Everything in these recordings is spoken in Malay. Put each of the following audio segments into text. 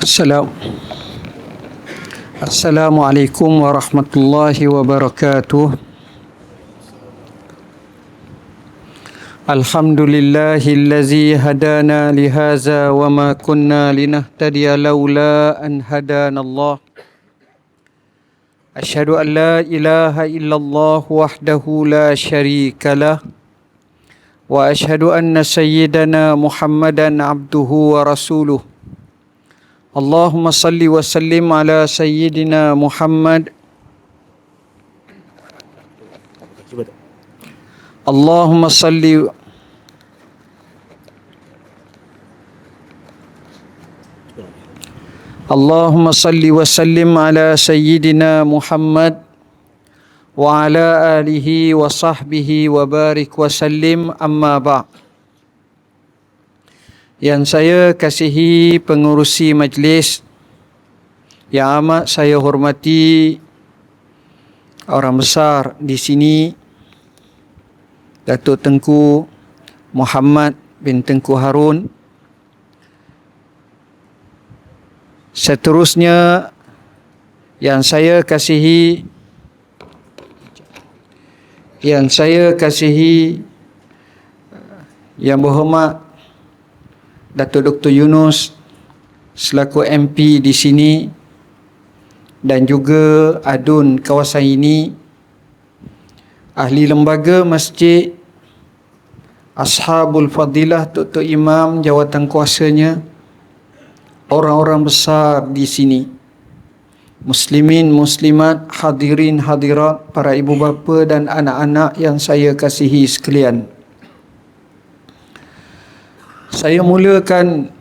Assalam. Assalamualaikum warahmatullahi wabarakatuh. Alhamdulillahillazi hadana lihaza wa ma kunna linahtadiya laula an hadanallah. Asyhadu an la ilaha illallah wahdahu la syarikalah wa asyhadu anna sayyidana Muhammadan abduhu wa rasuluh. Allahumma salli wa sallim ala sayyidina Muhammad. Allahumma salli wa sallim ala sayyidina Muhammad wa ala alihi wa sahbihi wa barik wa sallim, amma ba'. Yang saya kasihi pengurusi majlis, yang amat saya hormati orang besar di sini, Datuk Tengku Muhammad bin Tengku Harun. Seterusnya yang saya kasihi yang berhormat Datuk Dr. Yunus selaku MP di sini dan juga adun kawasan ini, ahli lembaga masjid, ashabul fadilah, Tok Imam, jawatan kuasanya, orang-orang besar di sini, muslimin, muslimat, hadirin, hadirat, para ibu bapa dan anak-anak yang saya kasihi sekalian. Saya mulakan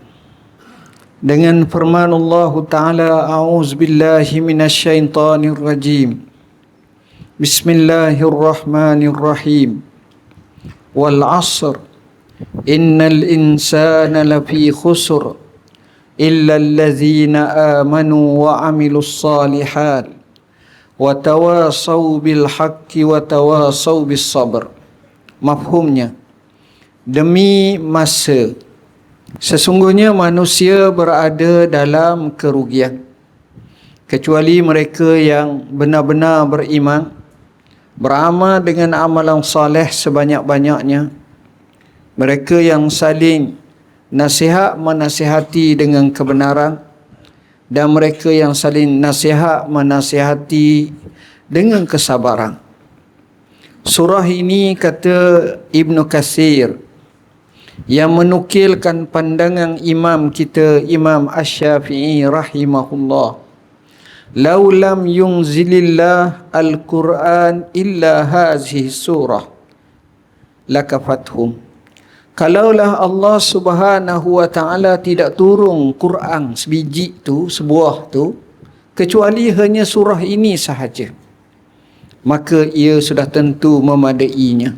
dengan firman Allah Ta'ala, a'udzubillahi minasyaitanir rajim. Bismillahirrahmanirrahim. Wal 'asr innal insana lafi khusr illa allazina amanu wa 'amilus salihat wa tawasaw bil haqqi wa tawasaw bis sabr. Mafhumnya, demi masa, sesungguhnya manusia berada dalam kerugian kecuali mereka yang benar-benar beriman, beramal dengan amalan saleh sebanyak-banyaknya, mereka yang saling nasihat menasihati dengan kebenaran, dan mereka yang saling nasihat menasihati dengan kesabaran. Surah ini, kata Ibnu Katsir, yang menukilkan pandangan imam kita, Imam Asy-Syafi'i rahimahullah, "Lau lam yunzilillah al-Quran illa hazihi surah lakafathum." Kalaulah Allah Subhanahu wa taala tidak turun Quran sebiji tu, sebuah tu, kecuali hanya surah ini sahaja, maka ia sudah tentu memadainya.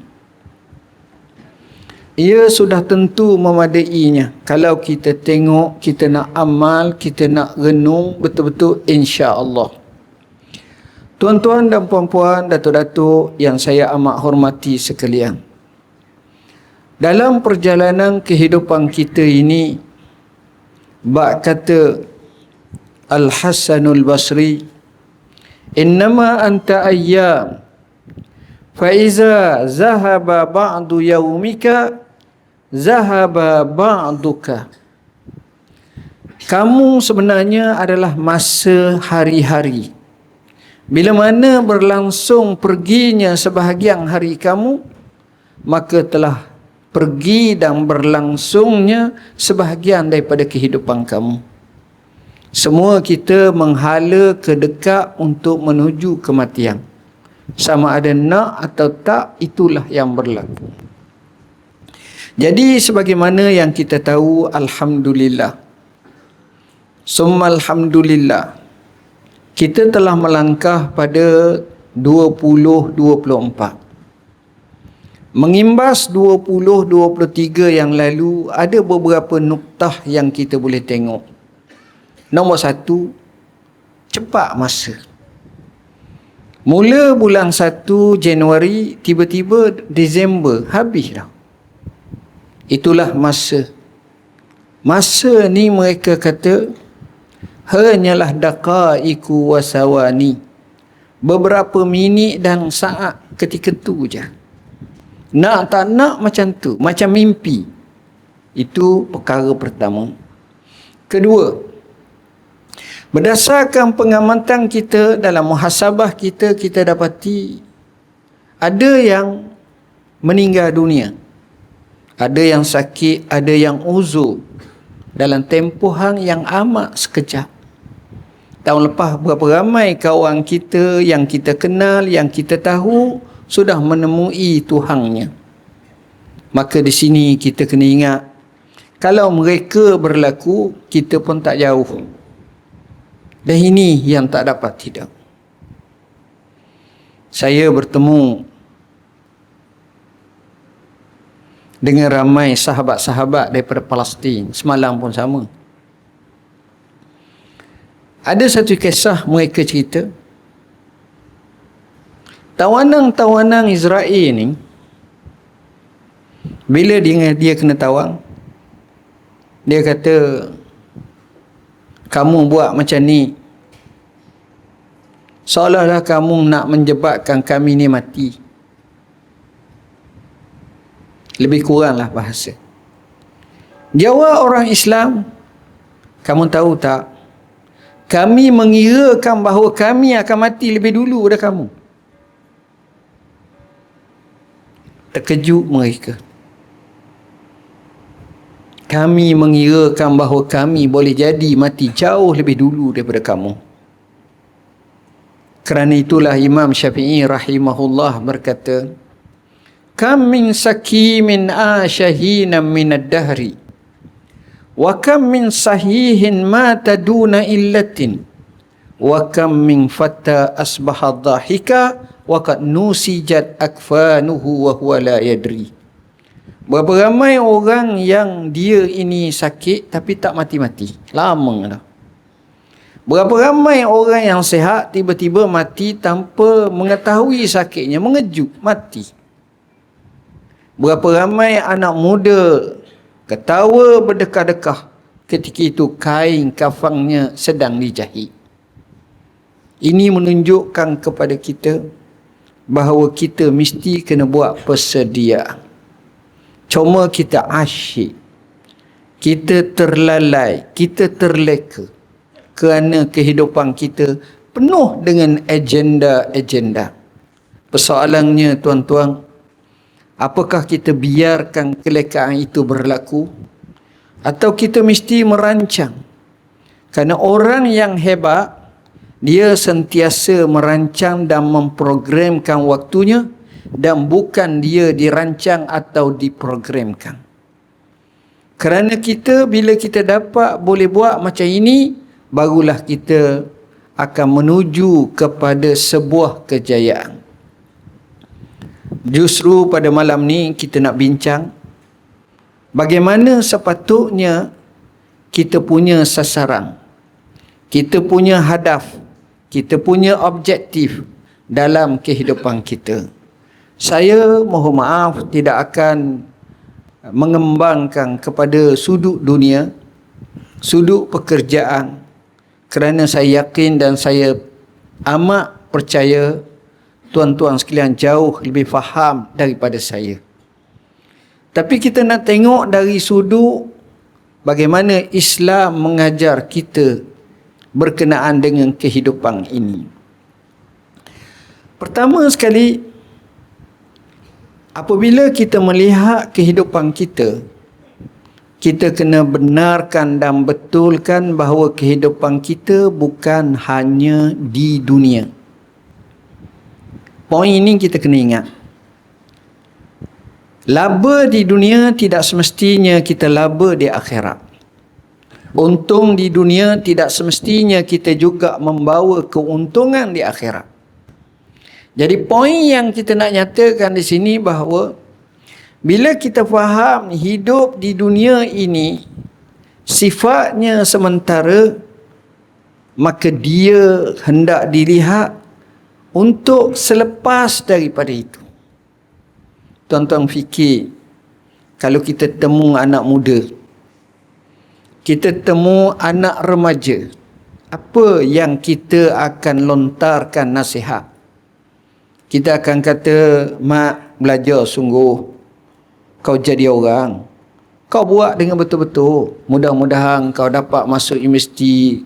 Ia sudah tentu memadainya. Kalau kita tengok, kita nak amal, kita nak renung betul-betul, insya-Allah. Tuan-tuan dan puan-puan, datuk-datuk yang saya amat hormati sekalian, dalam perjalanan kehidupan kita ini, bab kata Al-Hasanul Basri, innama anta ayyam fa iza zahaba ba'du yaumika zahaba ba'duka. Kamu sebenarnya adalah masa hari-hari. Bila mana berlangsung perginya sebahagian hari kamu, maka telah pergi dan berlangsungnya sebahagian daripada kehidupan kamu. Semua kita menghala ke dekat untuk menuju kematian. Sama ada nak atau tak, itulah yang berlaku. Jadi sebagaimana yang kita tahu, alhamdulillah, summa alhamdulillah, kita telah melangkah pada 2024. Mengimbas 2023 yang lalu, ada beberapa nuktah yang kita boleh tengok. Nombor satu, cepat masa. Mula bulan 1 Januari, tiba-tiba Disember, habis dah. Itulah masa. Masa ni mereka kata hanyalah daqaiku wasawani, beberapa minit dan saat ketika tu je. Nak tak nak macam tu, macam mimpi. Itu perkara pertama. Kedua, berdasarkan pengamatan kita dalam muhasabah kita, kita dapati ada yang meninggal dunia, ada yang sakit, ada yang uzur dalam tempohan yang amat sekejap. Tahun lepas berapa ramai kawan kita yang kita kenal, yang kita tahu sudah menemui Tuhannya. Maka di sini kita kena ingat, kalau mereka berlaku, kita pun tak jauh. Dan ini yang tak dapat tidak. Saya bertemu dengan ramai sahabat-sahabat daripada Palestin. Semalam pun sama. Ada satu kisah mereka cerita, tawanan-tawanan Israel ni, bila dia kena tawang, dia kata, kamu buat macam ni, seolah-olah kamu nak menjebakkan kami ni mati. Lebih kuranglah bahasa. Jawab orang Islam, kamu tahu tak, kami mengirakan bahawa kami akan mati lebih dulu daripada kamu. Terkejut mereka. Kami mengirakan bahawa kami boleh jadi mati jauh lebih dulu daripada kamu. Kerana itulah Imam Syafi'i rahimahullah berkata, kam min sakimin ashahina minad dahri, wa kam min sahihin mata duna illatin, wa kam min fata asbaha dhahika wa qad nusijat akfanuhu wa huwa la yadri. Berapa ramai orang yang dia ini sakit tapi tak mati-mati, lama dah. Berapa ramai orang yang sihat tiba-tiba mati tanpa mengetahui sakitnya, mengejut mati. Berapa ramai anak muda ketawa berdekah-dekah ketika itu kain kafannya sedang dijahit. Ini menunjukkan kepada kita bahawa kita mesti kena buat persediaan. Cuma kita asyik, kita terlalai, kita terleka kerana kehidupan kita penuh dengan agenda-agenda. Persoalannya tuan-tuan, apakah kita biarkan kelekaan itu berlaku atau kita mesti merancang? Kerana orang yang hebat, dia sentiasa merancang dan memprogramkan waktunya, dan bukan dia dirancang atau diprogramkan. Kerana kita, bila kita dapat boleh buat macam ini, barulah kita akan menuju kepada sebuah kejayaan. Justru pada malam ni kita nak bincang bagaimana sepatutnya kita punya sasaran, kita punya hadaf, kita punya objektif dalam kehidupan kita. Saya mohon maaf tidak akan mengembangkan kepada sudut dunia, sudut pekerjaan, kerana saya yakin dan saya amat percaya tuan-tuan sekalian jauh lebih faham daripada saya. Tapi kita nak tengok dari sudut bagaimana Islam mengajar kita berkenaan dengan kehidupan ini. Pertama sekali, apabila kita melihat kehidupan kita, kita kena benarkan dan betulkan bahawa kehidupan kita bukan hanya di dunia. Poin ini kita kena ingat. Laba di dunia tidak semestinya kita laba di akhirat. Untung di dunia tidak semestinya kita juga membawa keuntungan di akhirat. Jadi poin yang kita nak nyatakan di sini bahawa bila kita faham hidup di dunia ini sifatnya sementara, maka dia hendak dilihat untuk selepas daripada itu. Tuan-tuan fikir, kalau kita temu anak muda, kita temu anak remaja, apa yang kita akan lontarkan nasihat. Kita akan kata, mak, belajar sungguh, kau jadi orang, kau buat dengan betul-betul, mudah-mudahan kau dapat masuk universiti,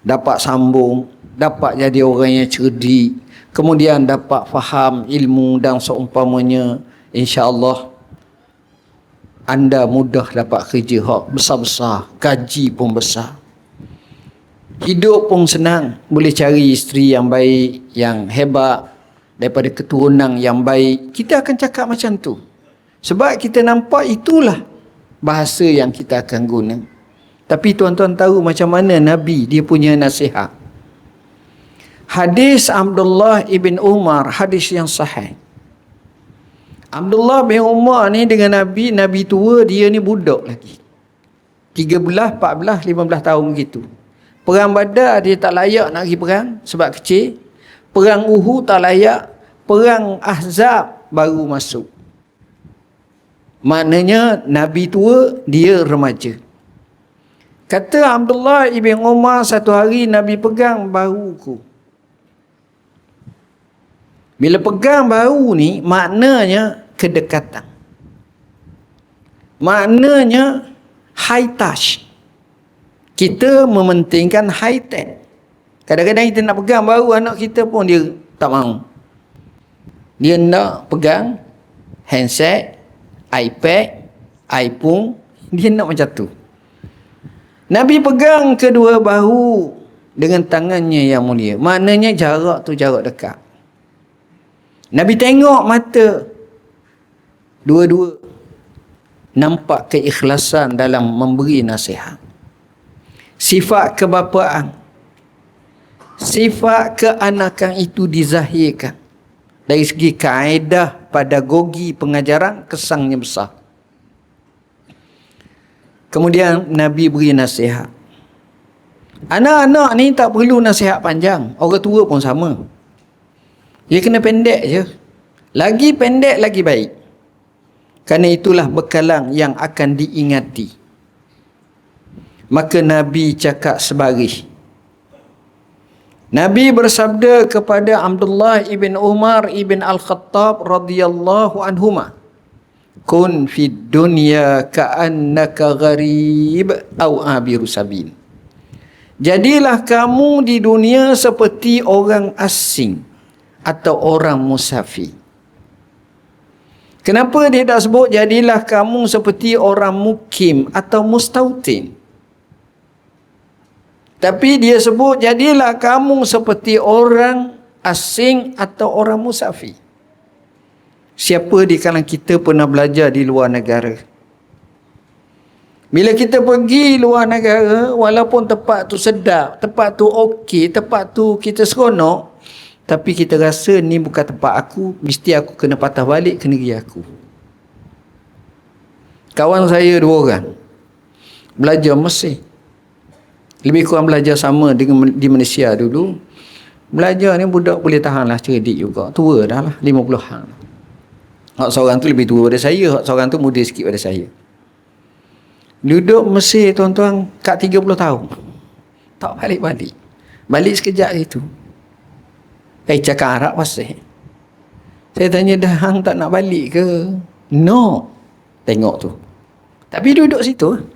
dapat sambung, dapat jadi orang yang cerdik, kemudian dapat faham ilmu dan seumpamanya, insya-Allah anda mudah dapat kerja hak besar-besar, gaji pun besar, hidup pun senang, boleh cari isteri yang baik, yang hebat, daripada keturunan yang baik. Kita akan cakap macam tu, sebab kita nampak itulah bahasa yang kita akan guna. Tapi tuan-tuan tahu macam mana Nabi dia punya nasihat. Hadis Abdullah ibn Umar, hadis yang sahih. Abdullah bin Umar ni dengan Nabi, Nabi tua, dia ni budak lagi. 13, 14, 15 tahun begitu. Perang Badar dia tak layak nak pergi perang sebab kecil. Perang Uhud tak layak. Perang Ahzab baru masuk. Maknanya Nabi tua, dia remaja. Kata Abdullah ibn Umar, satu hari Nabi pegang bahuku. Bila pegang bahu ni, maknanya kedekatan. Maknanya high touch. Kita mementingkan high tech. Kadang-kadang kita nak pegang bahu anak kita pun dia tak mahu. Dia nak pegang handset, iPad, iPhone, dia nak macam tu. Nabi pegang kedua bahu dengan tangannya yang mulia. Maknanya jarak tu jarak dekat. Nabi tengok mata dua-dua, nampak keikhlasan dalam memberi nasihat. Sifat kebapaan, sifat keanakan itu dizahirkan. Dari segi kaedah pedagogi pengajaran, kesannya besar. Kemudian Nabi beri nasihat. Anak-anak ni tak perlu nasihat panjang, orang tua pun sama. Dia kena pendek je. Lagi pendek lagi baik. Kerana itulah bekalan yang akan diingati. Maka Nabi cakap sebaris. Nabi bersabda kepada Abdullah ibn Umar ibn Al-Khattab radhiyallahu anhuma, kun fid dunya ka'annaka gharib au abiru sabil. Jadilah kamu di dunia seperti orang asing atau orang musafir. Kenapa dia tak sebut jadilah kamu seperti orang mukim atau mustautin? Tapi dia sebut jadilah kamu seperti orang asing atau orang musafir. Siapa di kalangan kita pernah belajar di luar negara? Bila kita pergi luar negara, walaupun tempat tu sedap, tempat tu okey, tempat tu kita seronok, tapi kita rasa ni bukan tempat aku, mesti aku kena patah balik ke negeri aku. Kawan saya 2 orang belajar Mesir. Lebih kurang belajar sama dengan di Malaysia dulu. Belajar ni budak boleh tahan lah, cerdik juga. Tua dah lah, 50-an. Hak seorang tu lebih tua pada saya, hak seorang tu muda sikit pada saya. Duduk Mesir tuan-tuan kat 30 tahun. Tak balik-balik. Balik sekejap itu. Cakap Arab pasal. Saya tanya, dah hang tak nak balik ke? No. Tengok tu. Tapi duduk situ.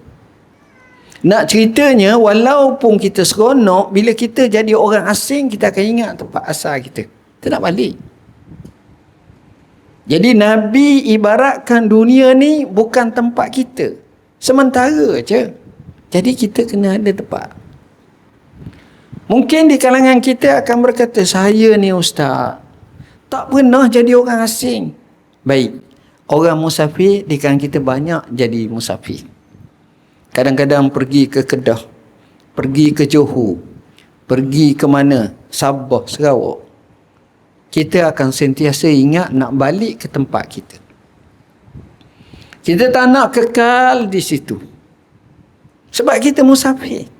Nak ceritanya, walaupun kita seronok, bila kita jadi orang asing, kita akan ingat tempat asal kita. Kita nak balik. Jadi Nabi ibaratkan dunia ni bukan tempat kita. Sementara je. Jadi kita kena ada tempat. Mungkin di kalangan kita akan berkata, saya ni ustaz, tak pernah jadi orang asing. Baik. Orang musafir di kalangan kita banyak jadi musafir. Kadang-kadang pergi ke Kedah, pergi ke Johor, pergi ke mana? Sabah, Sarawak. Kita akan sentiasa ingat nak balik ke tempat kita. Kita tak nak kekal di situ. Sebab kita musafir.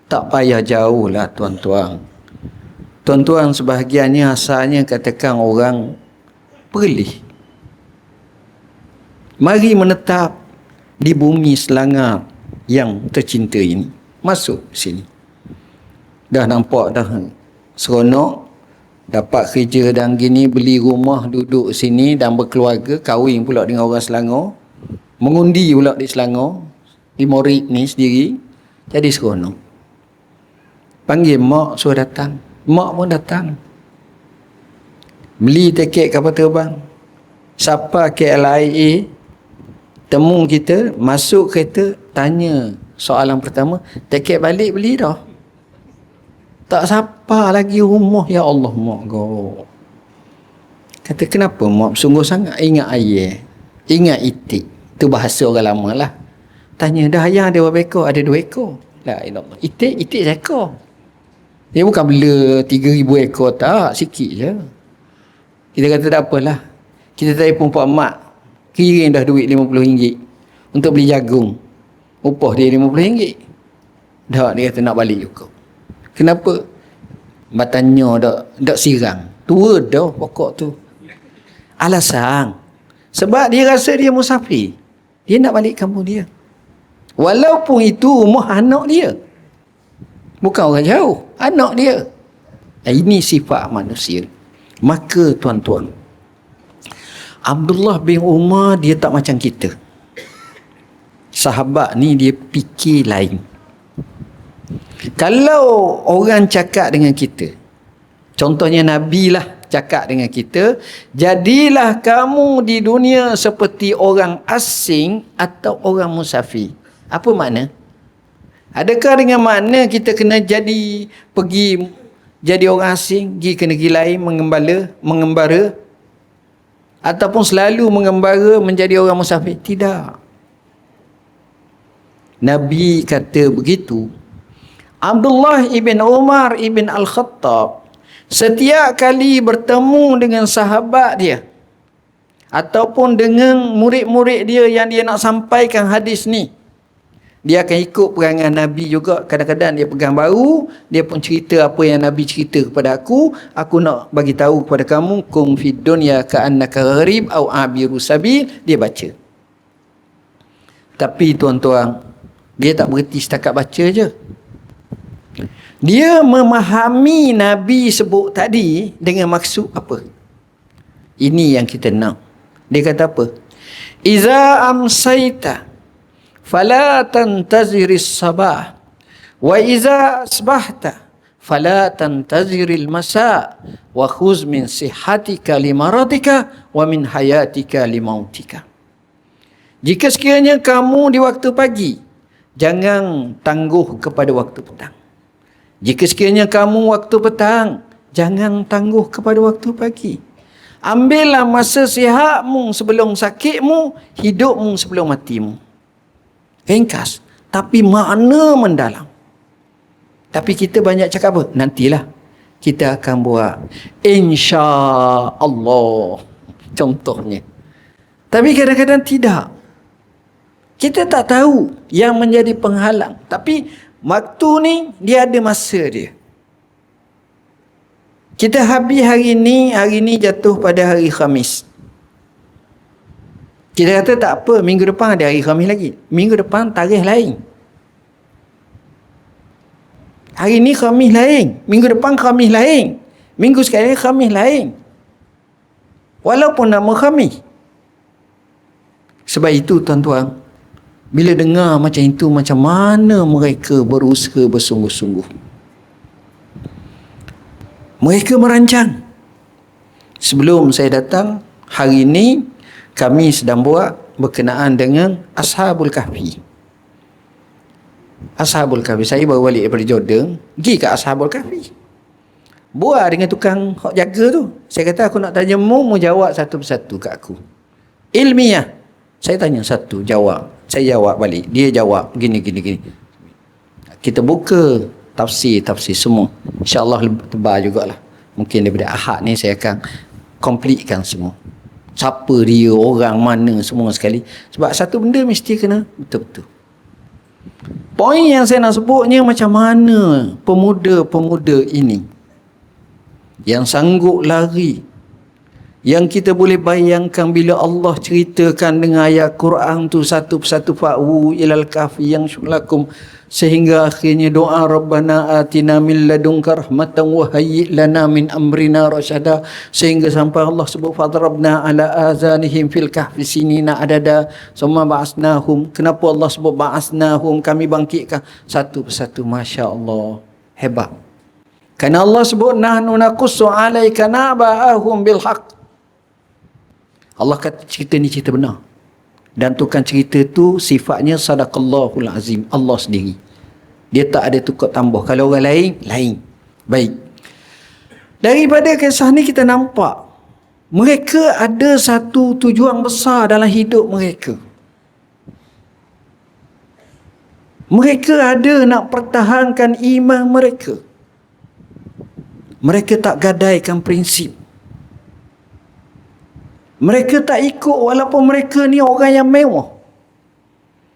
Tak payah jauh lah tuan-tuan. Tuan-tuan sebahagiannya asalnya katakan orang Perlis. Mari menetap di bumi Selangor yang tercinta ini. Masuk sini. Dah nampak dah seronok, dapat kerja dan gini, beli rumah, duduk sini dan berkeluarga, kahwin pula dengan orang Selangor, mengundi pula di Selangor, di Morik ni sendiri, jadi seronok. Panggil mak suruh datang, mak pun datang, beli tiket kapal terbang, siapa KLIA, temu kita, masuk kereta, tanya soalan pertama, tiket balik beli dah? Tak siapa lagi rumah, ya Allah mak go. Kata kenapa mak sungguh sangat ingat ayah, ingat itik. Itu bahasa orang lama lah. Tanya dah ayah ada berapa ekor? Ada 2 ekor. La ilallah. Itik seekor. Dia bukan bela 3,000 ekor, tak, sikit je. Kita kata tak apalah, kita telefon pak mak, kirim dah duit RM50 untuk beli jagung, upah dia RM50. Dah dia kata nak balik juga. Kenapa? Batanya dak sirang. Tua dah pokok tu. Alasan sebab dia rasa dia musafir. Dia nak balik kampung dia. Walaupun itu rumah anak dia. Bukan orang jauh, anak dia. Ini sifat manusia. Maka tuan-tuan, Abdullah bin Umar dia tak macam kita. Sahabat ni dia fikir lain. Kalau orang cakap dengan kita, contohnya Nabi lah cakap dengan kita, jadilah kamu di dunia seperti orang asing atau orang musafir. Apa makna? Adakah dengan makna kita kena pergi jadi orang asing, pergi ke negeri lain mengembara, ataupun selalu mengembara menjadi orang musafir? Tidak. Nabi kata begitu. Abdullah ibn Umar ibn Al-Khattab setiap kali bertemu dengan sahabat dia ataupun dengan murid-murid dia yang dia nak sampaikan hadis ni, dia akan ikut perangai Nabi juga. Kadang-kadang dia pegang baru, dia pun cerita apa yang Nabi cerita kepada aku nak bagi tahu kepada kamu, kum fid dunya ka'annaka gharib au abiru sabil. Dia baca. Tapi tuan-tuan, dia tak berhenti setakat baca je. Dia memahami Nabi sebut tadi dengan maksud apa. Ini yang kita nak. Dia kata apa? Iza amsaita fala tantaziris sabah wa iza asbahta fala tantaziril masa wa khuz min sihatika limaradika wa min hayatika limautika. Jika sekiranya kamu di waktu pagi, jangan tangguh kepada waktu petang. Jika sekiranya kamu waktu petang, jangan tangguh kepada waktu pagi. Ambillah masa sihatmu sebelum sakitmu, hidupmu sebelum matimu. Ringkas, tapi makna mendalam. Tapi kita banyak cakap apa? Nantilah kita akan buat, insya-Allah, contohnya. Tapi kadang-kadang tidak. Kita tak tahu yang menjadi penghalang. Tapi waktu ni dia ada masa dia. Kita habis hari ni jatuh pada hari Khamis. Kita kata tak apa, minggu depan ada hari Khamis lagi. Minggu depan tarikh lain. Hari ni Khamis lain, minggu depan Khamis lain, minggu sekali Khamis lain. Walaupun nama Khamis. Sebab itu tuan-tuan, bila dengar macam itu, macam mana mereka berusaha bersungguh-sungguh. Mereka merancang. Sebelum saya datang, hari ini kami sedang buat berkenaan dengan Ashabul Kahfi. Ashabul Kahfi. Saya baru balik daripada Jordan, pergi ke Ashabul Kahfi. Buat dengan tukang hok jaga tu. Saya kata aku nak tanya mu jawab satu persatu kat aku. Ilmiah. Saya tanya satu, jawab. Saya jawab balik. Dia jawab gini. Kita buka tafsir semua. InsyaAllah tebal jugalah. Mungkin daripada Ahad ni saya akan completekan semua. Siapa dia, orang mana, semua sekali. Sebab satu benda mesti kena betul-betul. Poin yang saya nak sebutnya, macam mana pemuda-pemuda ini yang sanggup lari, yang kita boleh bayangkan bila Allah ceritakan dengan ayat Quran tu satu persatu, fa'u ilal kahfi yang syulakum, Sehingga akhirnya doa Rabbana atina min ladunka rahmatan wa hayyi' lana min amrina rasyada, sehingga sampai Allah sebut fadrabna ala azanihim fil kahfi sinina adada summa ba'asnahum. Kenapa Allah sebut ba'asnahum, kami bangkitkan satu persatu? Masya-Allah, hebat. Kerana Allah sebut nahnu naqussu 'alaika naba'ahum bil haqq. Allah kata cerita ni cerita benar. Dan tukang cerita tu sifatnya sadaqallahul azim, Allah sendiri. Dia tak ada tukar tambah. Kalau orang lain, lain. Baik. Daripada kisah ni kita nampak mereka ada satu tujuan besar dalam hidup mereka. Mereka ada nak pertahankan iman mereka. Mereka tak gadaikan prinsip. Mereka tak ikut walaupun mereka ni orang yang mewah.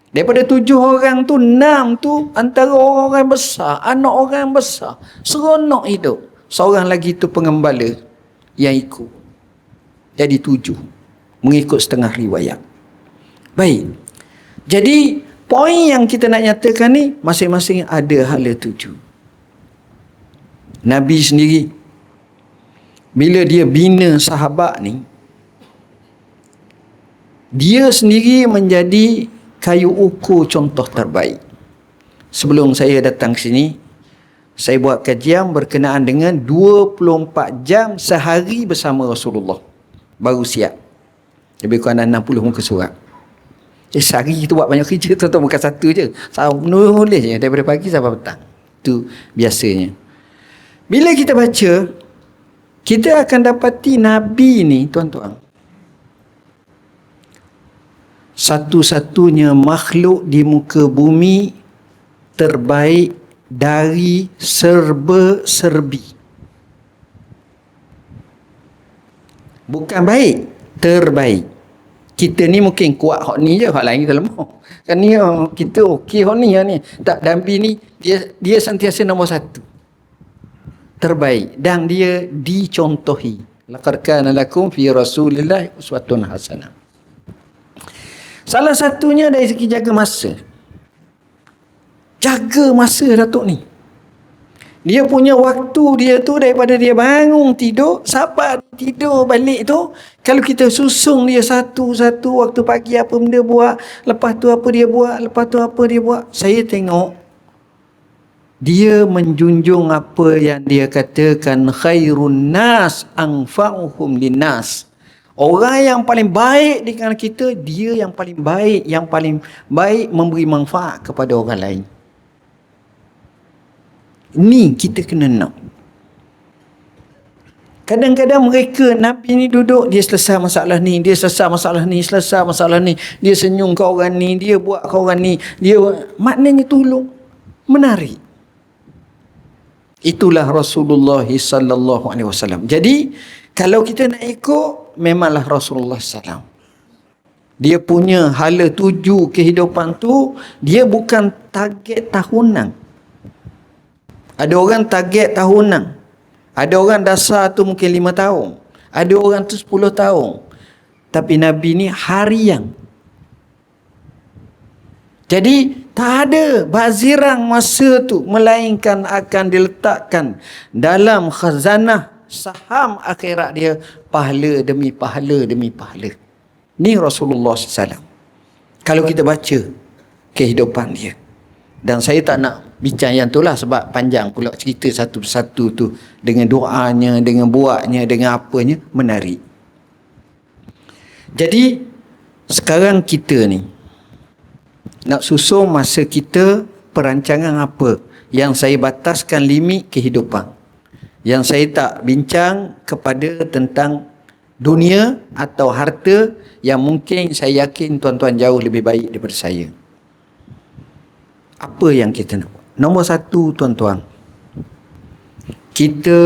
Daripada 7 orang tu, 6 tu antara orang-orang besar, anak orang besar. Seronok hidup. Seorang lagi tu pengembala yang ikut. Jadi 7. Mengikut setengah riwayat. Baik. Jadi, poin yang kita nak nyatakan ni, masing-masing ada hala tuju. Nabi sendiri, bila dia bina sahabat ni, dia sendiri menjadi kayu ukur contoh terbaik. Sebelum saya datang ke sini, saya buat kajian berkenaan dengan 24 jam sehari bersama Rasulullah. Baru siap. Lebih kurang 60 muka surat. Sehari kita buat banyak kerja, tuan-tuan, bukan satu je. Nulis je daripada pagi sampai petang. Itu biasanya. Bila kita baca, kita akan dapati Nabi ni, tuan-tuan, satu-satunya makhluk di muka bumi terbaik dari serba-serbi. Bukan baik, terbaik. Kita ni mungkin kuat hak ni je, hak lain kita lemah. Kan ni kita okey hak ni, tak, Nabi ni dia sentiasa nombor 1. Terbaik, dan dia dicontohi. Laqad kana lakum fi Rasulillah uswatun hasanah. Salah satunya dari segi jaga masa. Jaga masa Datuk ni. Dia punya waktu dia tu daripada dia bangun tidur sampai tidur balik tu, kalau kita susung dia satu-satu, waktu pagi apa benda buat, lepas tu apa dia buat, lepas tu apa dia buat, saya tengok dia menjunjung apa yang dia katakan, khairun nas anfa'uhum linnas. Orang yang paling baik di kalangan kita, dia yang paling baik memberi manfaat kepada orang lain. Ni kita kena nak. Kadang-kadang mereka, Nabi ni duduk, dia selesai masalah ni, dia selesai masalah ni, selesai masalah ni, dia senyum ke orang ni, dia buat ke orang ni, dia maknanya tolong, menarik. Itulah Rasulullah sallallahu alaihi wasallam. Jadi kalau kita nak ikut, memanglah Rasulullah SAW. Dia punya hala tuju kehidupan tu, dia bukan target tahunan. Ada orang target tahunan. Ada orang dasar tu mungkin 5 tahun. Ada orang tu 10 tahun. Tapi Nabi ni harian. Jadi tak ada bazirang masa tu, melainkan akan diletakkan dalam khazanah saham akhirat dia, pahala demi pahala demi pahala. Ni Rasulullah SAW. Kalau kita baca kehidupan dia. Dan saya tak nak bincang yang tu lah, sebab panjang pula cerita satu persatu tu, dengan doanya, dengan buatnya, dengan apanya, menarik. Jadi sekarang kita ni nak susun masa kita, perancangan apa yang saya bataskan limit kehidupan. Yang saya tak bincang kepada tentang dunia atau harta, yang mungkin saya yakin tuan-tuan jauh lebih baik daripada saya. Apa yang kita nak buat? Nombor 1, tuan-tuan, kita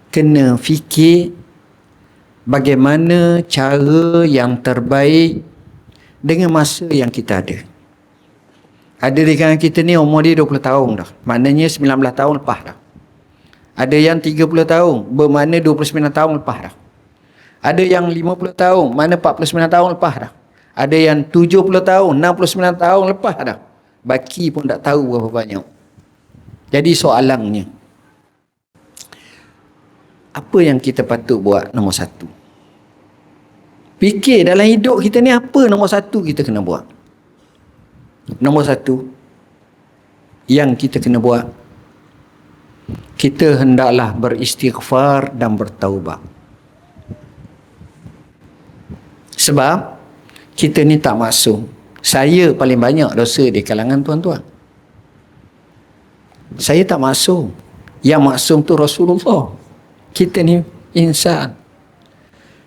kena fikir bagaimana cara yang terbaik dengan masa yang kita ada. Ada di kalangan kita ni umur dia 20 tahun dah. Maknanya 19 tahun lepas dah. Ada yang 30 tahun, bermakna 29 tahun lepas dah. Ada yang 50 tahun, mana 49 tahun lepas dah. Ada yang 70 tahun, 69 tahun lepas dah. Baki pun tak tahu berapa banyak. Jadi soalannya, apa yang kita patut buat nombor satu? Fikir dalam hidup kita ni apa nombor satu kita kena buat. Nombor satu yang kita kena buat, kita hendaklah beristighfar dan bertaubat. Sebab kita ni tak maksum. Saya paling banyak dosa di kalangan tuan-tuan. Saya tak maksum. Yang maksum tu Rasulullah. Kita ni insan.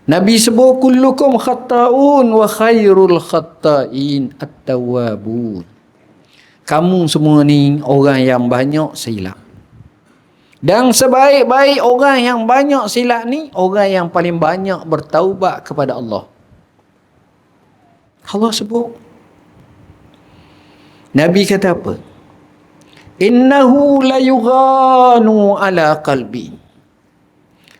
Nabi sebut kullukum khatta'un wa khairul khatta'in at-tawwabun. Kamu semua ni orang yang banyak silap. Dan sebaik-baik orang yang banyak silap ni, orang yang paling banyak bertaubat kepada Allah. Allah sebut. Nabi kata apa? Innahu la yughanu ala qalbi.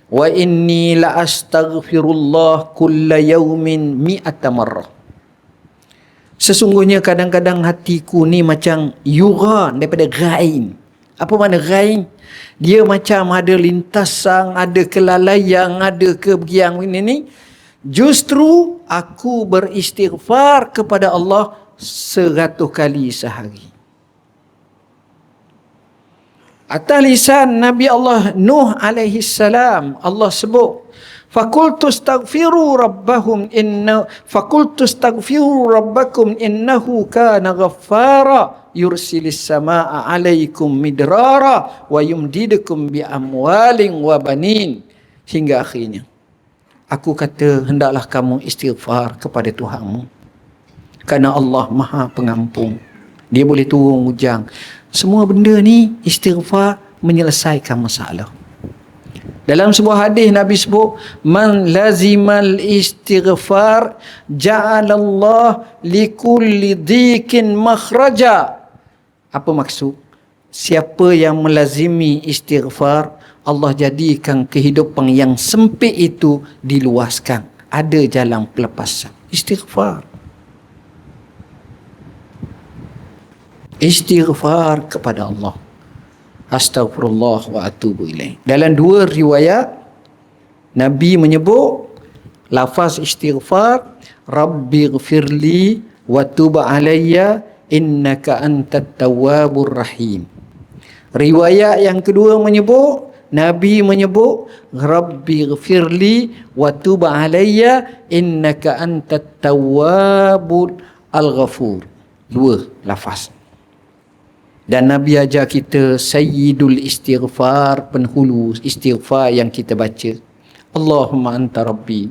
Wa inni la astaghfirullah kulla yawmin mi'ata marrah. Sesungguhnya kadang-kadang hatiku ni macam yughan daripada ghain. Apa makna ghain? Dia macam ada lintasan, ada kelalaian, ada kegiang ini ni. Justru aku beristighfar kepada Allah 100 kali sehari. Atas lisan Nabi Allah Nuh alaihi salam, Allah sebut, "Faqultu astaghfiru rabbakum innahu kana ghaffara yursilis samaa 'alaikum midrara wa yumdidukum bi amwalin wa banin." Hingga akhirnya. Aku kata hendaklah kamu istighfar kepada Tuhanmu. Kerana Allah Maha Pengampun. Dia boleh turun hujan. Semua benda ni istighfar menyelesaikan masalah. Dalam sebuah hadis Nabi sebut, man lazimal istighfar ja'alallah likulli dhikin makhraja. Apa maksud? Siapa yang melazimi istighfar, Allah jadikan kehidupan yang sempit itu diluaskan. Ada jalan pelepasan. Istighfar. Istighfar kepada Allah. Astaghfirullah wa atubu ilaih. Dalam dua riwayat Nabi menyebut lafaz istighfar, Rabbighfirli wa tub alayya innaka antat tawwabur rahim. Riwayat yang kedua menyebut, Nabi menyebut Rabbighfirli wa tub alayya innaka antat tawwabul al-ghafur. Dua lafaz. Dan Nabi ajar kita sayyidul istighfar, penghulu istighfar yang kita baca. Allahumma anta rabbi,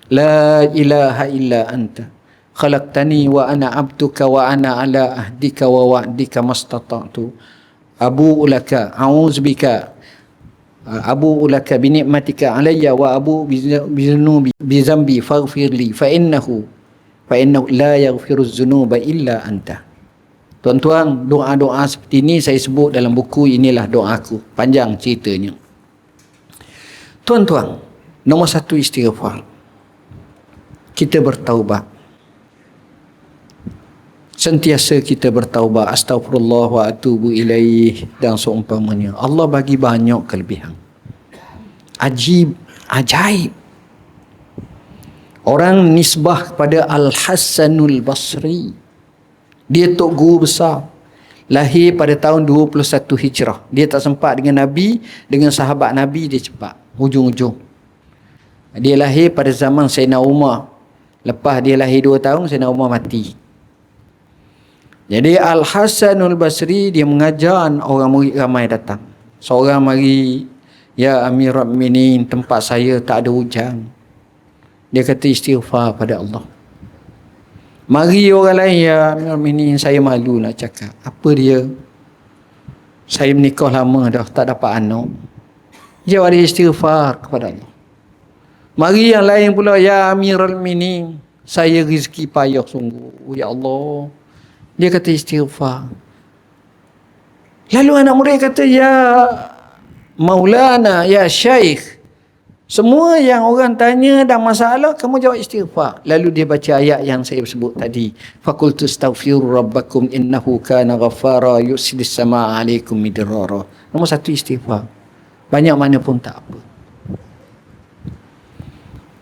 la ilaha illa anta, khalaqtani wa ana abduka wa ana ala ahdika wa wa'dika mastata'tu. Abu'u laka, a'udzubika, abu'u laka bi ni'matika alayya wa abu'u bi zambi faghfirli fa innahu la yaghfiru dzunuba illa anta. Tuan-tuan, doa-doa seperti ini saya sebut dalam buku Inilah Doaku. Panjang ceritanya. Tuan-tuan, nombor satu istighfar. Kita bertaubat. Sentiasa kita bertaubat. Astaghfirullah wa atubu ilaih dan seumpamanya. Allah bagi banyak kelebihan. Ajaib. Orang nisbah kepada Al-Hasanul Basri. Dia tok guru besar. Lahir pada tahun 21 Hijrah. Dia tak sempat dengan Nabi, dengan sahabat Nabi dia cepat. Hujung-hujung. Dia lahir pada zaman Sayyidina Umar. Lepas dia lahir 2 tahun, Sayyidina Umar mati. Jadi Al-Hasanul Basri dia mengajar orang murid ramai datang. Seorang mari, ya Amirul Mukminin, tempat saya tak ada hujan. Dia kata istighfar pada Allah. Mari orang lain, ya Amirul Mukminin, saya malu nak cakap. Apa dia? Saya menikah lama dah, tak dapat anak. Dia ada istighfar kepada Allah. Mari yang lain pula, ya Amirul Mukminin, saya rezeki payah sungguh. Ya Allah. Dia kata istighfar. Lalu anak murid kata, ya Maulana, ya Syekh, Semua yang orang tanya dan masalah, kamu jawab istighfar. Lalu dia baca ayat yang saya sebut tadi. Faqultu astaghfiru rabbakum innahu kana ghaffara yusilis samaa alaikum midrara. Nombor satu istighfar. Banyak mana pun tak apa.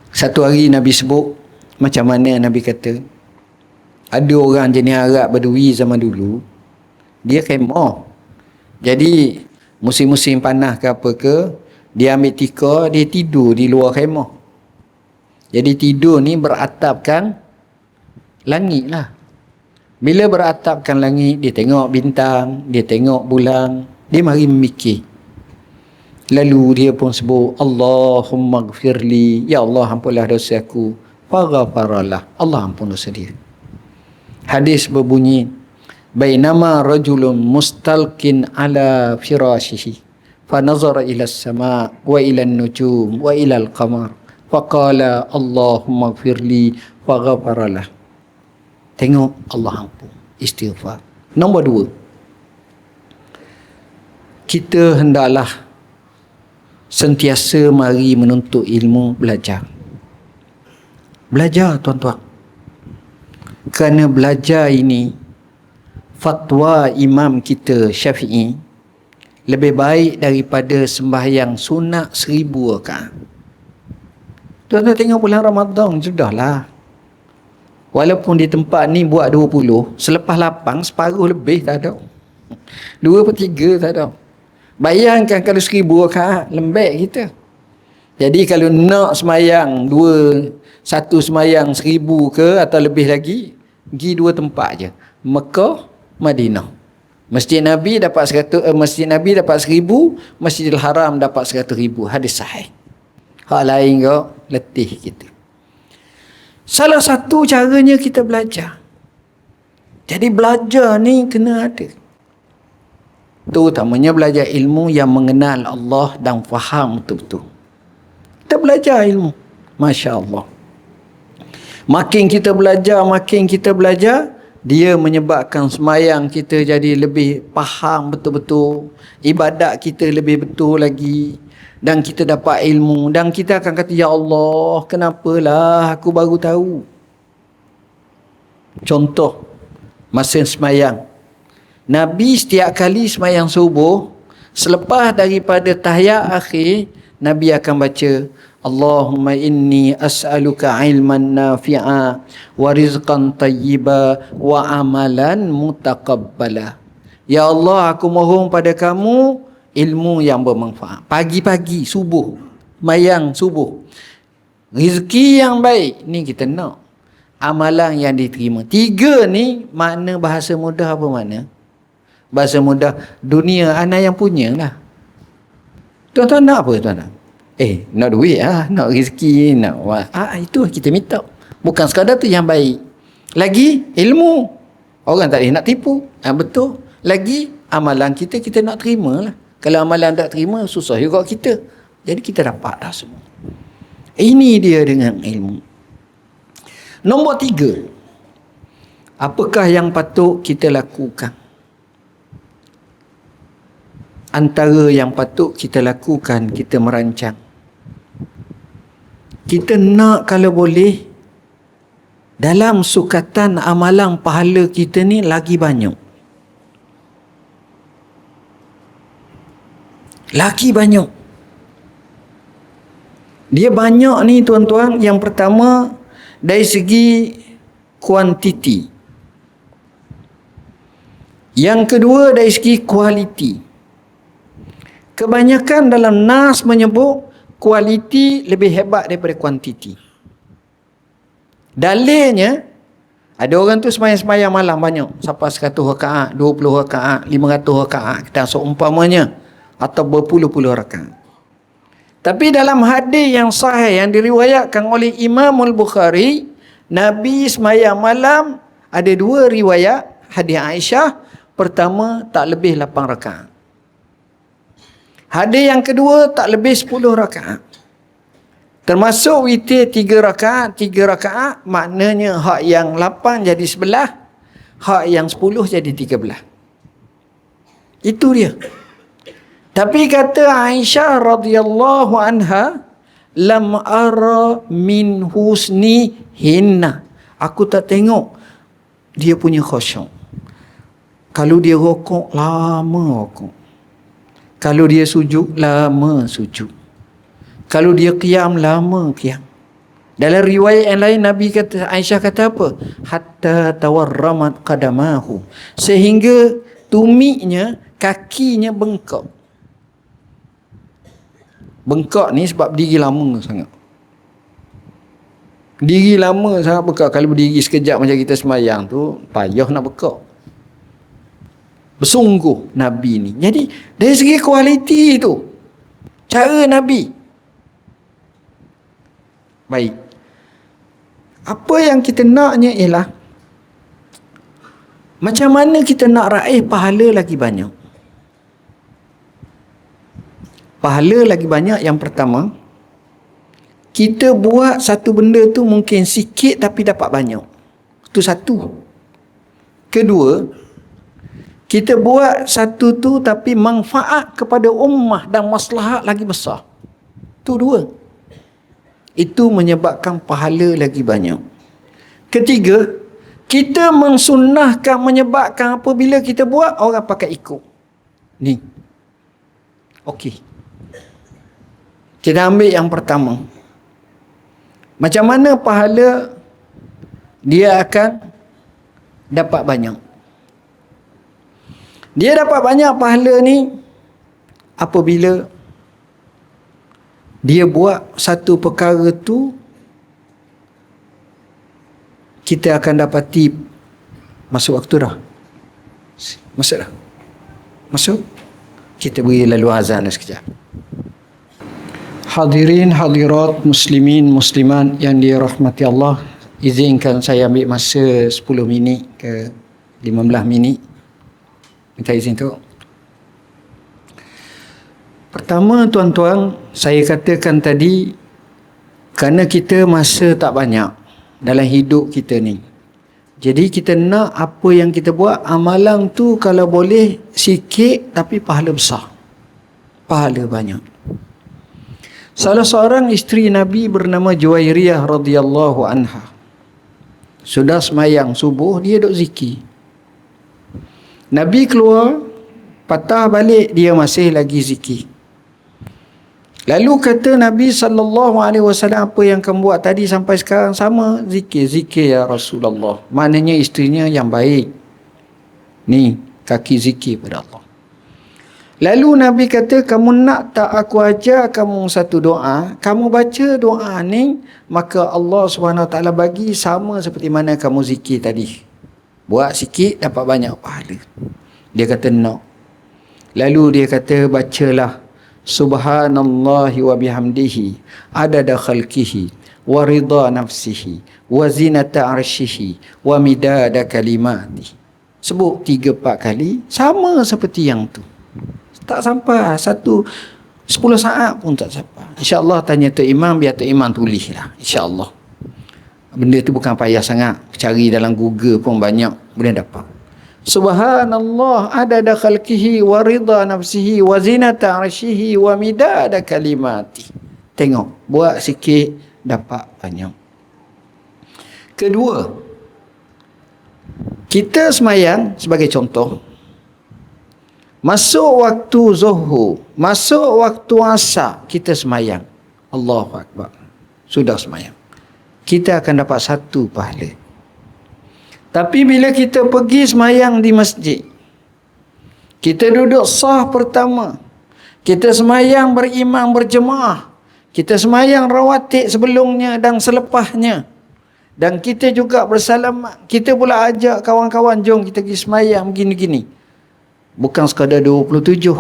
Satu hari Nabi sebut, macam mana Nabi kata, ada orang jenis Arab Badui zaman dulu, dia kemah. Jadi musim-musim panas ke apa ke, dia ambil tikar, dia tidur di luar khemah. Jadi tidur ni beratapkan langit lah. Bila beratapkan langit, dia tengok bintang, dia tengok bulan, dia mari memikir. Lalu dia pun sebut, Allahumma gfirli, ya Allah ampunlah dosa aku. Faghfaralah, Allah ampun dosa dia. Hadis berbunyi, bainama rajulun mustalqin ala firashihi فنظر إلى السماء وإلى النجوم وإلى القمر فقال اللهم اغفر لي فغفر له. Tengok, Allah ampun, istighfar. Nombor dua, kita hendaklah sentiasa mari menuntut ilmu, belajar. Belajar tuan-tuan. Kerana belajar ini, fatwa imam kita Syafi'i lebih baik daripada sembahyang sunat 1000 rakaat. Tuan-tuan tengok bulan Ramadan, sudahlah. Walaupun di tempat ni buat 20, selepas lapang separuh lebih tak ada. 2/3 tak ada. Bayangkan kalau 1000 rakaat, lembek kita. Jadi kalau nak sembahyang satu sembahyang 1000 ke atau lebih lagi, pergi 2 tempat je. Mekah, Madinah. Masjid Nabi dapat 1000, Masjidil Haram dapat 100,000. Hadis sahih. Hak lain ke letih kita. Salah satu caranya kita belajar. Jadi belajar ni kena ada. Terutamanya belajar ilmu yang mengenal Allah dan faham betul-betul. Kita belajar ilmu. Masya Allah. Makin kita belajar, dia menyebabkan semayang kita jadi lebih faham betul-betul. Ibadat kita lebih betul lagi. Dan kita dapat ilmu. Dan kita akan kata, ya Allah, kenapalah aku baru tahu. Contoh, masa semayang. Nabi setiap kali semayang subuh, selepas daripada tahiyat akhir, Nabi akan baca, Allahumma inni as'aluka ilman nafi'a wa rizqan tayyiba wa amalan mutaqabbala. Ya Allah, aku mohon pada kamu ilmu yang bermanfaat. Pagi-pagi, subuh, mayang subuh. Rezeki yang baik, ni kita nak. Amalan yang diterima. 3 ni, makna bahasa mudah apa makna? Bahasa mudah, dunia anak yang punya lah. Tuan-tuan nak apa tuan-tuan? Nak duit lah, nak rezeki, nak itu kita minta. Bukan sekadar tu yang baik. Lagi ilmu. Orang tak boleh nak tipu. Betul. Lagi amalan kita nak terima lah. Kalau amalan tak terima, susah juga kita. Jadi kita dapat dah semua. Ini dia dengan ilmu. Nombor 3. Apakah yang patut kita lakukan? Antara yang patut kita lakukan, kita merancang. Kita nak kalau boleh, dalam sukatan amalan pahala kita ni lagi banyak. Lagi banyak. Dia banyak ni tuan-tuan. Yang pertama, dari segi kuantiti. Yang kedua, dari segi kualiti. Kebanyakan dalam nas menyebut kualiti lebih hebat daripada kuantiti. Dalilnya, ada orang tu semayang-semayang malam banyak. Sampai 100 rakaat, 20 rakaat, 500 rakaat. Kita seumpamanya. Atau berpuluh-puluh rakaat. Tapi dalam hadis yang sahih yang diriwayatkan oleh Imam Al-Bukhari, Nabi semayang malam ada 2 riwayat. Hadis Aisyah, pertama tak lebih 8 rakaat. Hadis yang kedua tak lebih 10 rakaat. Termasuk witir 3 rakaat. 3 rakaat maknanya hak yang 8 jadi 11. Hak yang 10 jadi 13. Itu dia. Tapi kata Aisyah radhiyallahu anha, lam ara min husni hinna. Aku tak tengok dia punya khusyuk. Kalau dia rokok, lama rokok. Kalau dia sujud, lama sujud. Kalau dia qiyam, lama qiyam. Dalam riwayat yang lain, Nabi kata, Aisyah kata apa? Hatta tawarramat qadamahu. Sehingga tumiknya, kakinya bengkak. Bengkak ni sebab berdiri lama sangat. Berdiri lama sangat bengkak. Kalau berdiri sekejap macam kita sembahyang tu, payah nak bengkak. Bersungguh Nabi ni. Jadi dari segi kualiti tu, cara Nabi. Baik. Apa yang kita naknya ialah macam mana kita nak raih pahala lagi banyak. Pahala lagi banyak yang pertama, kita buat satu benda tu mungkin sikit tapi dapat banyak. Itu satu. Kedua, kita buat satu tu tapi manfaat kepada ummah dan maslahat lagi besar. Itu dua. Itu menyebabkan pahala lagi banyak. Ketiga, kita mensunnahkan menyebabkan apabila kita buat, orang pakai ikut. Ni. Okey. Kita ambil yang pertama. Macam mana pahala dia akan dapat banyak? Dia dapat banyak pahala ni apabila dia buat satu perkara tu, kita akan dapati masuk waktu dah. Masuk dah. Masuk. Kita beri lalu azan sekejap. Hadirin hadirat muslimin muslimat yang dirahmati Allah, izinkan saya ambil masa 10 minit ke 15 minit. Minta izin tu. Pertama tuan-tuan, saya katakan tadi, kerana kita masa tak banyak dalam hidup kita ni. Jadi kita nak apa yang kita buat, amalan tu kalau boleh sikit tapi pahala besar. Pahala banyak. Salah seorang isteri Nabi bernama Juwairiyah radhiyallahu anha. Sudah semayang subuh, dia duk zikir. Nabi keluar, patah balik, dia masih lagi zikir. Lalu kata Nabi SAW, apa yang kamu buat tadi sampai sekarang? Sama, zikir ya Rasulullah. Maknanya isterinya yang baik. Ni, kaki zikir pada Allah. Lalu Nabi kata, kamu nak tak aku ajar kamu satu doa? Kamu baca doa ni, maka Allah SWT bagi sama seperti mana kamu zikir tadi. Buat sikit, dapat banyak pahala. Dia kata, no. Lalu dia kata, bacalah. Subhanallahi wa bihamdihi adada khalqihi wa ridha nafsihi wa zinata arshihi wa midada kalimati. Sebut 3-4 kali, sama seperti yang tu. Tak sampai 10 saat pun tak sampai. InsyaAllah tanya Tok Imam, biar Tok Imam tulis lah. InsyaAllah. Benda tu bukan payah sangat. Cari dalam Google pun banyak boleh dapat. Subhanallah adada khalqihi wa ridha nafsihi wa zinata arshihi wa midada kalimati. Tengok, buat sikit dapat banyak. Kedua, kita semayang sebagai contoh. Masuk waktu zuhur, masuk waktu asar, kita semayang. Allahu Akbar. Sudah semayang. Kita akan dapat satu pahala. Tapi bila kita pergi semayang di masjid, kita duduk saf pertama, kita semayang berimam berjemaah, kita semayang rawatib sebelumnya dan selepasnya, dan kita juga bersalamat, kita pula ajak kawan-kawan, jom kita pergi semayang begini-gini. Bukan sekadar 27.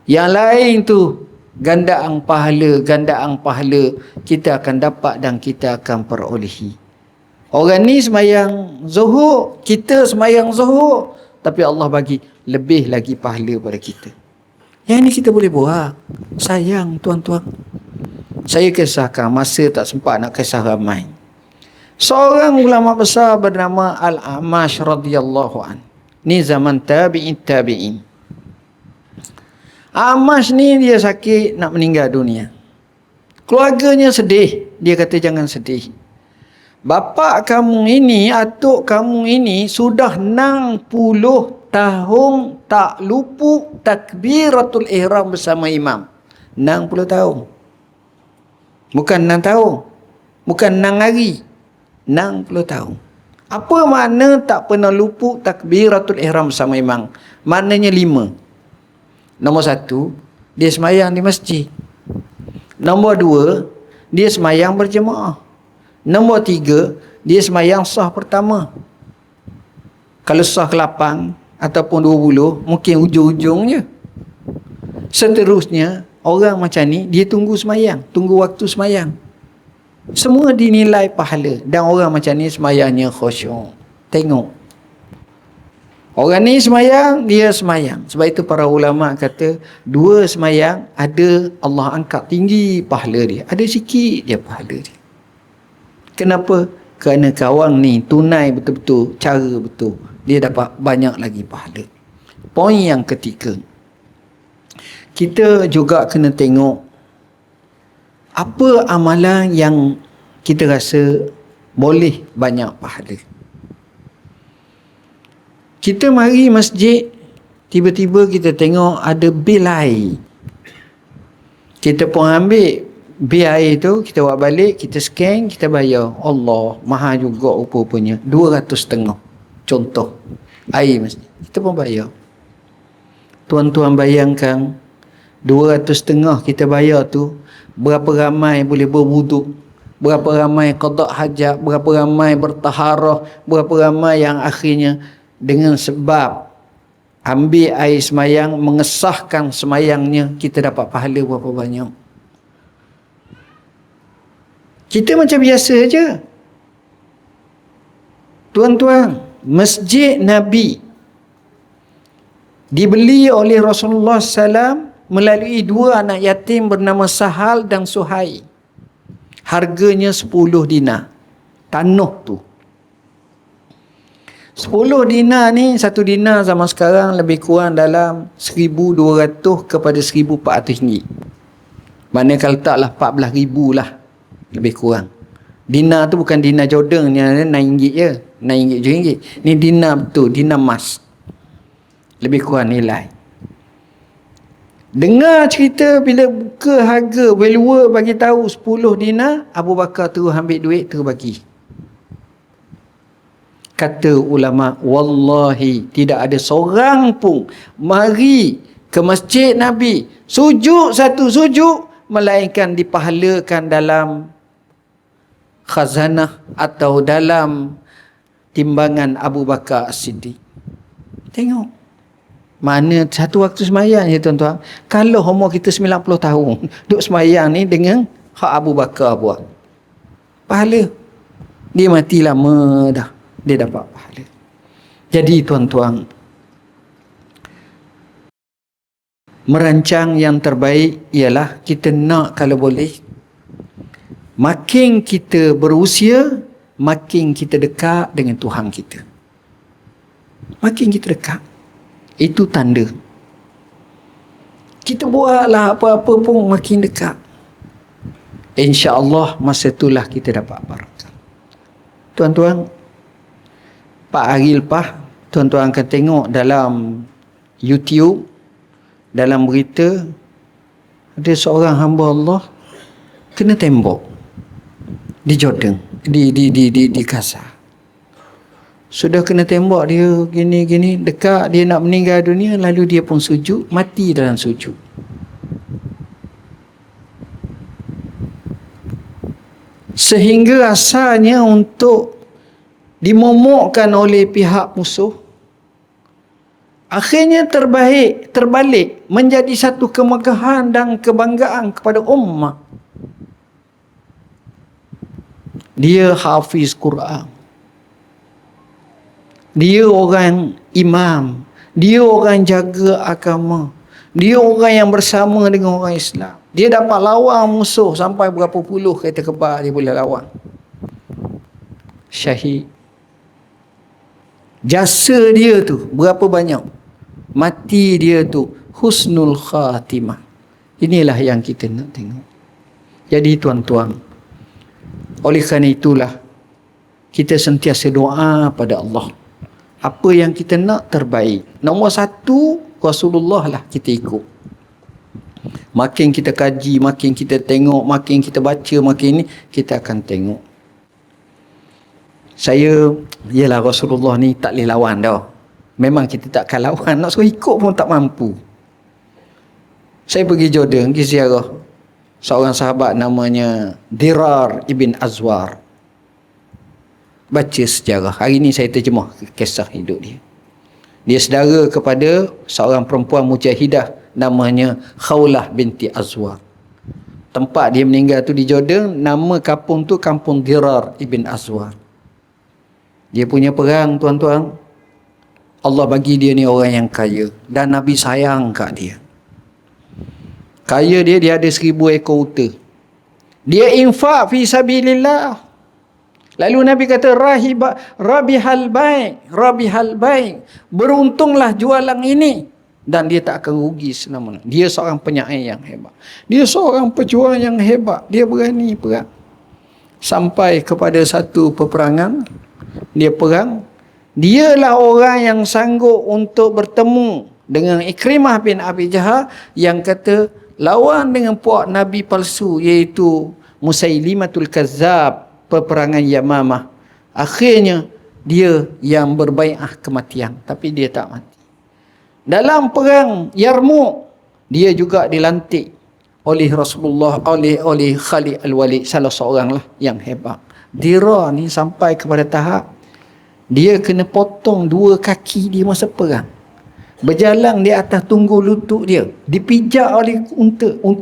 Yang lain tu gandaan pahala kita akan dapat dan kita akan perolehi. Orang ni semayang zuhur, kita semayang zuhur, tapi Allah bagi lebih lagi pahala pada kita. Yang ni kita boleh buat. Sayang tuan-tuan. Saya kisahkan, masa tak sempat nak kisah ramai. Seorang ulama besar bernama Al-Amash radhiyallahu an. Ni zaman tabi'in. Amash ni dia sakit nak meninggal dunia. Keluarganya sedih. Dia kata jangan sedih. Bapa kamu ini, atuk kamu ini sudah 60 tahun tak luput takbiratul ihram bersama imam. 60 tahun. Bukan 6 tahun. Bukan 6 hari. 60 tahun. Apa makna tak pernah luput takbiratul ihram bersama imam? Maknanya 5. Nombor 1, dia semayang di masjid. Nombor 2, dia semayang berjemaah. Nombor 3, dia semayang sah pertama. Kalau sah ke-8 ataupun 20, mungkin ujung-ujungnya. Seterusnya, orang macam ni, dia tunggu semayang. Tunggu waktu semayang. Semua dinilai pahala. Dan orang macam ni semayangnya khusyuk. Tengok. Orang ni semayang, dia semayang. Sebab itu para ulama kata, 2 semayang, ada Allah angkat tinggi pahala dia. Ada sikit dia pahala dia. Kenapa? Kerana kawan ni tunai betul-betul, cara betul. Dia dapat banyak lagi pahala. Poin yang ketiga. Kita juga kena tengok apa amalan yang kita rasa boleh banyak pahala. Kita mari masjid, tiba-tiba kita tengok ada bil air. Kita pun ambil bil air tu, kita buat balik, kita scan, kita bayar. Allah, mahal juga rupa-rupanya. 250. Contoh, air masjid. Kita pun bayar. Tuan-tuan bayangkan, 250 kita bayar tu, berapa ramai boleh berwuduk, berapa ramai qada hajat, berapa ramai bertaharah, berapa ramai yang akhirnya dengan sebab ambil air semayang, mengesahkan semayangnya, kita dapat pahala berapa banyak. Kita macam biasa je. Tuan-tuan, Masjid Nabi dibeli oleh Rasulullah SAW melalui 2 anak yatim bernama Sahal dan Suhail. Harganya 10 dinar. Tanah tu. 10 dinar ni, 1 dinar zaman sekarang lebih kurang dalam 1,200 kepada 1,400 ringgit. Mana kalau taklah 14,000 lah. Lebih kurang. Dinar tu bukan dinar Jordan yang RM9 je. RM9 RM7. Ni dinar betul, dinar emas. Lebih kurang nilai. Dengar cerita bila buka harga, valuer bagi tahu 10 dinar, Abu Bakar terus ambil duit, terus bagi. Kata ulama, wallahi tidak ada seorang pun mari ke masjid Nabi, sujud satu sujud, melainkan dipahalakan dalam khazanah atau dalam timbangan Abu Bakar As-Siddiq. Tengok. Mana satu waktu semayang je tuan-tuan. Kalau umur kita 90 tahun, duduk semayang ni dengan hak Abu Bakar buat. Pahala. Dia mati lama dah. Dia dapat pahala. Jadi tuan-tuan, merancang yang terbaik ialah kita nak kalau boleh, makin kita berusia, makin kita dekat dengan Tuhan kita. Makin kita dekat. Itu tanda. Kita buatlah apa-apa pun makin dekat. InsyaAllah masa itulah kita dapat barakah. Tuan-tuan, 4 hari lepas, tuan-tuan akan tengok dalam YouTube, dalam berita, ada seorang hamba Allah kena tembok di Jordan, di Gaza. Sudah kena tembak dia gini-gini, dekat dia nak meninggal dunia, lalu dia pun sujud, mati dalam sujud. Sehingga asalnya untuk dimomokkan oleh pihak musuh, akhirnya terbalik menjadi satu kemegahan dan kebanggaan kepada ummah. Dia hafiz Quran. Dia orang imam. Dia orang jaga agama. Dia orang yang bersama dengan orang Islam. Dia dapat lawan musuh sampai berapa puluh kereta kebal dia boleh lawan. Syahid. Jasa dia tu berapa banyak? Mati dia tu husnul khatimah. Inilah yang kita nak tengok. Jadi tuan-tuan, oleh kerana itulah kita sentiasa doa pada Allah. Apa yang kita nak terbaik. Nombor satu, Rasulullah lah kita ikut. Makin kita kaji, makin kita tengok, makin kita baca, makin ni kita akan tengok. Yelah Rasulullah ni tak boleh lawan dah. Memang kita takkan lawan, nak suruh ikut pun tak mampu. Saya pergi Jordan, pergi ziarah seorang sahabat namanya Dirar ibn Azwar. Baca sejarah. Hari ni saya terjemah kisah hidup dia. Dia saudara kepada seorang perempuan mujahidah namanya Khawlah binti Azwar. Tempat dia meninggal tu di Jordan, nama kampung tu kampung Dirar ibn Azwar. Dia punya perang, tuan-tuan, Allah bagi dia ni orang yang kaya. Dan Nabi sayang kat dia. Kaya dia ada 1000 ekor unta. Dia infak fi sabilillah. Lalu Nabi kata, rabihal baik. Beruntunglah jualan ini. Dan dia tak akan rugi selama-lamanya. Dia seorang penyair yang hebat. Dia seorang pejuang yang hebat. Dia berani perang. Sampai kepada satu peperangan, dia perang. Dialah orang yang sanggup untuk bertemu dengan Ikrimah bin Abi Jahal yang kata lawan dengan puak Nabi palsu, iaitu Musailimatul Kazzab, peperangan Yamamah. Akhirnya dia yang berbai'ah kematian, tapi dia tak mati. Dalam perang Yarmouk, dia juga dilantik oleh Rasulullah, oleh Khalid Al-Walid, salah seorang lah yang hebat. Dira ni sampai kepada tahap dia kena potong 2 kaki dia masa perang. Berjalan di atas tunggu lutut dia, dipijak oleh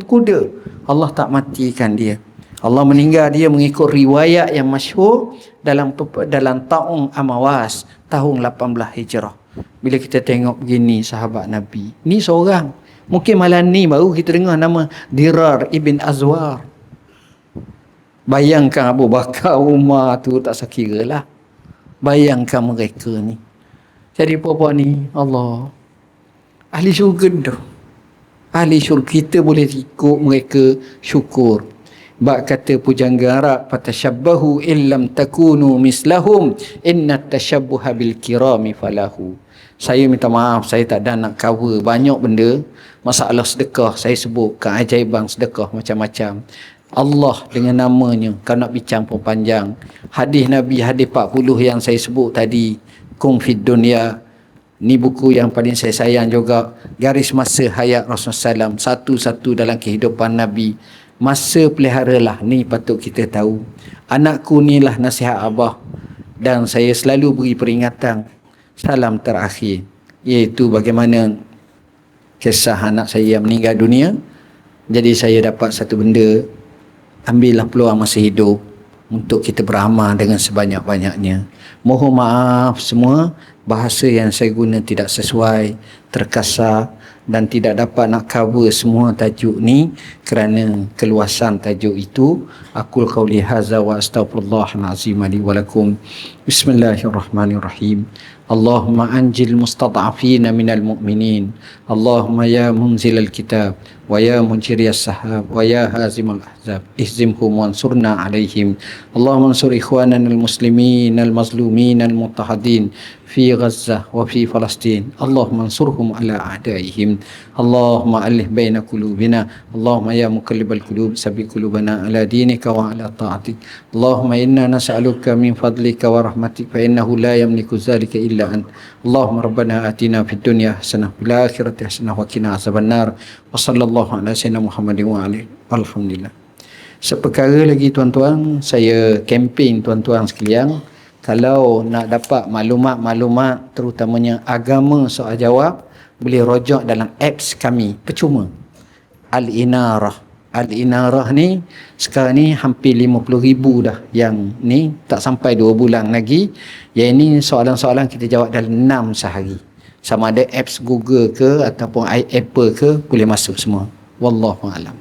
kuda. Allah tak matikan dia. Allah meninggal dia mengikut riwayat yang masyhur dalam tahun Amawas, tahun 18 Hijrah. Bila kita tengok begini sahabat Nabi, ni seorang. Mungkin malam ni baru kita dengar nama Dirar ibn Azwar. Bayangkan Abu Bakar, Umar tu tak sekira lah. Bayangkan mereka ni. Jadi puan-puan ni, Allah, ahli syurga dah. Ahli syurga, kita boleh ikut mereka, syukur. Bak kata pujangga Arab, fatashabbahu illam takunu mislahum inna tashabbuha bil kirami falahu. Saya minta maaf, saya tak ada nak cover banyak benda. Masalah sedekah saya sebut, keajaiban sedekah macam-macam. Allah dengan namanya, kalau nak bincang pun panjang. Hadis Nabi, hadis 40 yang saya sebut tadi, Kum fid dunya, ni buku yang paling saya sayang juga. Garis masa hayat Rasulullah SAW, satu-satu dalam kehidupan Nabi. Masa peliharalah, ni patut kita tahu. Anakku ni lah nasihat Abah. Dan saya selalu beri peringatan, salam terakhir, iaitu bagaimana kisah anak saya yang meninggal dunia. Jadi saya dapat satu benda, ambillah peluang masa hidup untuk kita beramal dengan sebanyak-banyaknya. Mohon maaf semua, bahasa yang saya guna tidak sesuai, terkasar dan tidak dapat nak cover semua tajuk ni kerana keluasan tajuk itu. Aqul qauli hadza wa astaghfirullahal azim li wa lakum. Bismillahirrahmanirrahim. Allahumma anjil mustad'afina minal mu'minin. Allahumma ya munzilal kitab wa ya munjiriyas sahab wa ya hazimal ahzab ihzimhum wansurna alaihim. Allahumma ansur ikhwanana al-muslimin al-mazlumin al-muttahadin fi Gaza wa fi Palestin. Allahumma ansurhum ala a'daihim. Allahumma alih baina qulubina. Allahumma ya muqallibal qulub sabbit qulubana ala dinika wa ala ta'atik. Allahumma inna nas'aluka min fadlika wa rahmatik fa innahu la yamliku dzalika illa ant. Allahumma rabbana atina fid dunya hasanah wa fil akhirati hasanah wa qina azabannar. Wa sallallahu ala sayyidina Muhammadin wa alihi. Alhamdulillah. Seperkara lagi tuan-tuan, saya kempen tuan-tuan sekalian, kalau nak dapat maklumat-maklumat terutamanya agama soal jawab, boleh rojak dalam apps kami, percuma. Al-Inarah. Al-Inarah ni sekarang ni hampir 50,000 dah yang ni, tak sampai 2 bulan lagi. Yang ini soalan-soalan kita jawab dalam 6 sehari. Sama ada apps Google ke ataupun Apple ke, boleh masuk semua. Wallahu a'lam.